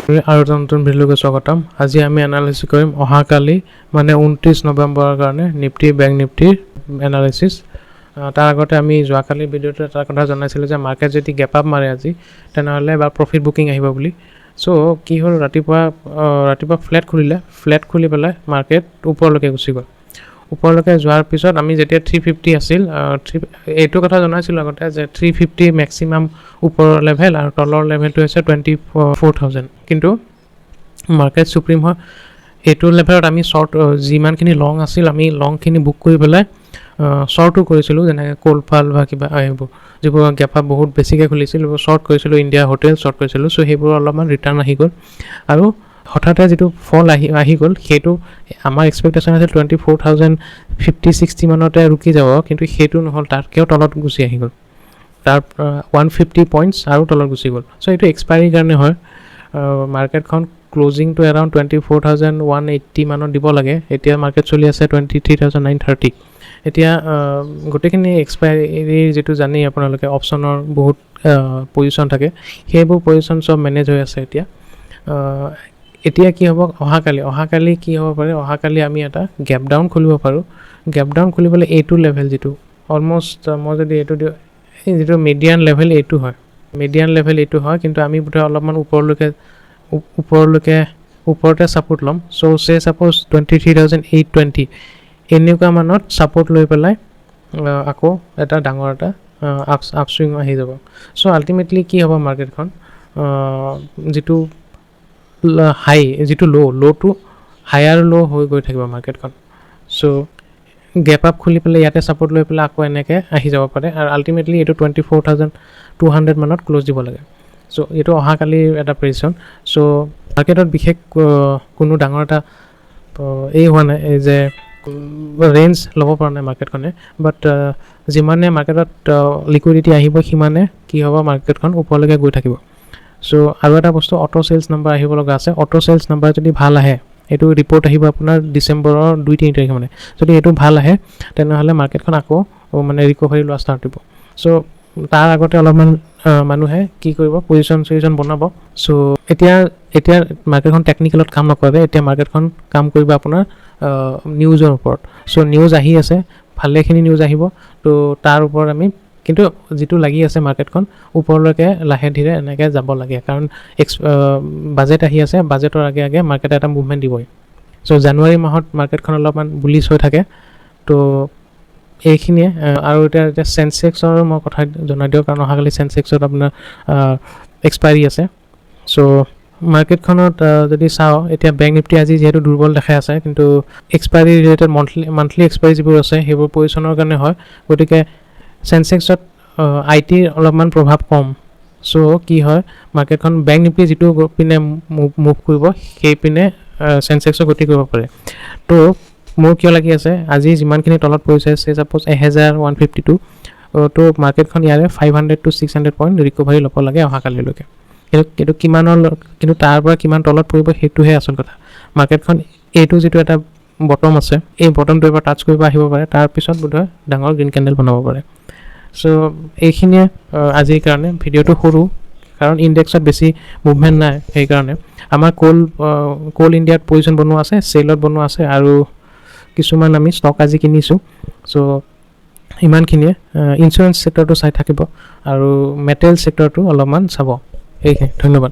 আৰু এটা নতুন ভিডিঅ'লৈ স্বাগতম। আজি আমি এনালাইচিছ কৰিম অহাকালি মানে 29 নৱেম্বৰৰ কাৰণে নিফটি বেংক নিফটিৰ এনালাইচিছ। তাৰ আগতে আমি যোৱাকালি ভিডিঅ'টো এটা কথা জনাইছিলোঁ যে মাৰ্কেট যদি গেপ আপ মাৰে আজি তেনেহ'লে বা প্ৰফিট বুকিং আহিব বুলি। চ' কি হ'ল, ৰাতিপুৱা ফ্লেট খুলি পেলাই মাৰ্কেট ওপৰলৈকে গুচি গ'ল। ওপৰলৈকে যোৱাৰ পিছত আমি যেতিয়া 350 আছিল, এইটো কথা জনাইছিলোঁ আগতে যে 350 মেক্সিমাম ওপৰৰ লেভেল আৰু তলৰ লেভেলটো হৈছে 24,000। কিন্তু মাৰ্কেট সুপ্ৰিম হয় এইটো লেভেলত আমি শ্বৰ্ট যিমানখিনি লং আছিল আমি লংখিনি বুক কৰি পেলাই শ্বৰ্টো কৰিছিলোঁ, যেনেকৈ কোলফাল বা কিবা এইবোৰ যিবোৰ গেপ আপ বহুত বেছিকৈ খুলিছিল সেইবোৰ শ্বৰ্ট কৰিছিলোঁ, ইণ্ডিয়া হোটেল শ্বৰ্ট কৰিছিলোঁ। চ' সেইবোৰ অলপমান ৰিটাৰ্ণ আহি গ'ল আৰু হঠাতে যিটো ফল আহি গ'ল সেইটো আমাৰ এক্সপেক্টেশ্যন আছিল 24,050-60 মানতে ৰুকি যাব, কিন্তু সেইটো নহ'ল, তাতকৈও তলত গুচি আহি গ'ল। তাৰ 150 পইণ্টছ আৰু তলত গুচি গ'ল। চ' এইটো এক্সপায়াৰীৰ কাৰণে হয়। মাৰ্কেটখন ক্ল'জিংটো এৰাউণ্ড 24,180 মানত দিব লাগে। এতিয়া মাৰ্কেট চলি আছে 23,930। এতিয়া গোটেইখিনি এক্সপায়াৰীৰ যিটো জানেই আপোনালোকে অপশ্যনৰ বহুত পজিশ্যন থাকে, সেইবোৰ পজিশ্যন চব মেনেজ হৈ আছে এতিয়া কি হ'ব অহাকালি কি হ'ব পাৰে, অহাকালি আমি এটা গেপ ডাউন খুলিব পাৰোঁ। গেপ ডাউন খুলিবলৈ এইটো লেভেল যিটো অলমষ্ট মই যদি এইটো দিওঁ, যিটো মিডিয়ান লেভেল এইটো হয়, কিন্তু আমি বোধহয় অলপমান ওপৰতে ছাপোৰ্ট ল'ম। চ' ছাপ'জ 23,820 এনেকুৱা মানত ছাপোৰ্ট লৈ পেলাই আকৌ এটা ডাঙৰ এটা আপছুইং আহি যাব। চ' আল্টিমেটলি কি হ'ব, মাৰ্কেটখন যিটো ল'টো হায়াৰ ল' হৈ গৈ থাকিব মাৰ্কেটখন। চ' গেপ আপ খুলি পেলাই ইয়াতে ছাপোৰ্ট লৈ পেলাই আকৌ এনেকৈ আহি যাব পাৰে আৰু আল্টিমেটলি এইটো 24,200 মানত ক্ল'জ দিব লাগে। চ' এইটো অহাকালিৰ এটা প্ৰেডিকশ্যন। চ' মাৰ্কেটত বিশেষ কোনো ডাঙৰ এটা হোৱা নাই যে ৰেঞ্জ ল'ব পৰা নাই মাৰ্কেটখনে, বাট যিমানে মাৰ্কেটত লিকুইডিটি আহিব সিমানে কি হ'ব, মাৰ্কেটখন ওপৰলৈকে গৈ থাকিব। চ' আৰু এটা বস্তু, অটো চেলছ নাম্বাৰ আহিব লগা আছে। অটো চেলছ নাম্বাৰ যদি ভাল আহে, এইটো ৰিপৰ্ট আহিব আপোনাৰ ডিচেম্বৰৰ 2-3 তাৰিখে মানে, যদি এইটো ভাল আহে তেনেহ'লে মাৰ্কেটখন আকৌ মানে ৰিকভাৰী লোৱা ষ্টাৰ্ট দিব। চ' তাৰ আগতে অলপমান মানুহে কি কৰিব, পজিশ্যন বনাব। চ' এতিয়া মাৰ্কেটখন টেকনিকেলত কাম নকৰে, এতিয়া মাৰ্কেটখন কাম কৰিব আপোনাৰ নিউজৰ ওপৰত। চ' নিউজ আহি আছে, ভালেখিনি নিউজ আহিব, ত' তাৰ ওপৰত আমি কিন্তু যিটো লাগি আছে মাৰ্কেটখন ওপৰলৈকে লাহে ধীৰে এনেকৈ যাব লাগে, কাৰণ বাজেট আহি আছে, বাজেটৰ আগে মাৰ্কেটে এটা মুভমেণ্ট দিবই। চ' জানুৱাৰী মাহত মাৰ্কেটখন অলপমান বুলিছ হৈ থাকে। ত' এইখিনিয়ে। আৰু এতিয়া চেনচেক্সৰ মই কথা জনাই দিওঁ, কাৰণ অহাকালি চেনচেক্সত আপোনাৰ এক্সপায়াৰী আছে। চ' মাৰ্কেটখনত যদি চাওঁ, এতিয়া বেংক নিফটি আজি যিহেতু দুৰ্বল দেখাই আছে, কিন্তু এক্সপায়াৰী ৰিলেটেড মান্থলি এক্সপায়াৰী যিবোৰ আছে সেইবোৰ পজিশ্যনৰ কাৰণে হয়। গতিকে চেনচেক্সত ITৰ অলপমান প্ৰভাৱ কম। চ' কি হয়, মাৰ্কেটখন বেংক নিফটি যিটো পিনে মুভ কৰিব সেইপিনে চেনচেক্সৰ গতি কৰিব পাৰে। ত' মোৰ কিয় লাগি আছে, আজি যিমানখিনি তলত পৰিছে, ছাপ'জ 1,152, ত' মাৰ্কেটখন ইয়াৰে 500-600 পইণ্ট ৰিকভাৰী ল'ব লাগে অহাকালিলৈকে। কিন্তু তাৰ পৰা কিমান তলত পৰিব সেইটোহে আচল কথা। মাৰ্কেটখন এইটো যিটো এটা বটম আছে, এই বটমটোৰ পৰা টাচ কৰিব আহিব পাৰে, তাৰপিছত বোধহয় ডাঙৰ গ্ৰীণ কেণ্ডেল বনাব পাৰে। চ' এইখিনিয়ে আজিৰ কাৰণে। ভিডিঅ'টো সৰু কাৰণ ইণ্ডেক্সত বেছি মুভমেণ্ট নাই, সেইকাৰণে আমাৰ কোল ইণ্ডিয়াত পজিশ্যন বনোৱা আছে, চেলত বনোৱা আছে, আৰু কিছুমান আমি ষ্টক আজি কিনিছোঁ। চ' ইমানখিনিয়ে। ইঞ্চুৰেঞ্চ ছেক্টৰটো চাই থাকিব আৰু মেটেল ছেক্টৰটো অলপমান চাব। এইখিনি, ধন্যবাদ।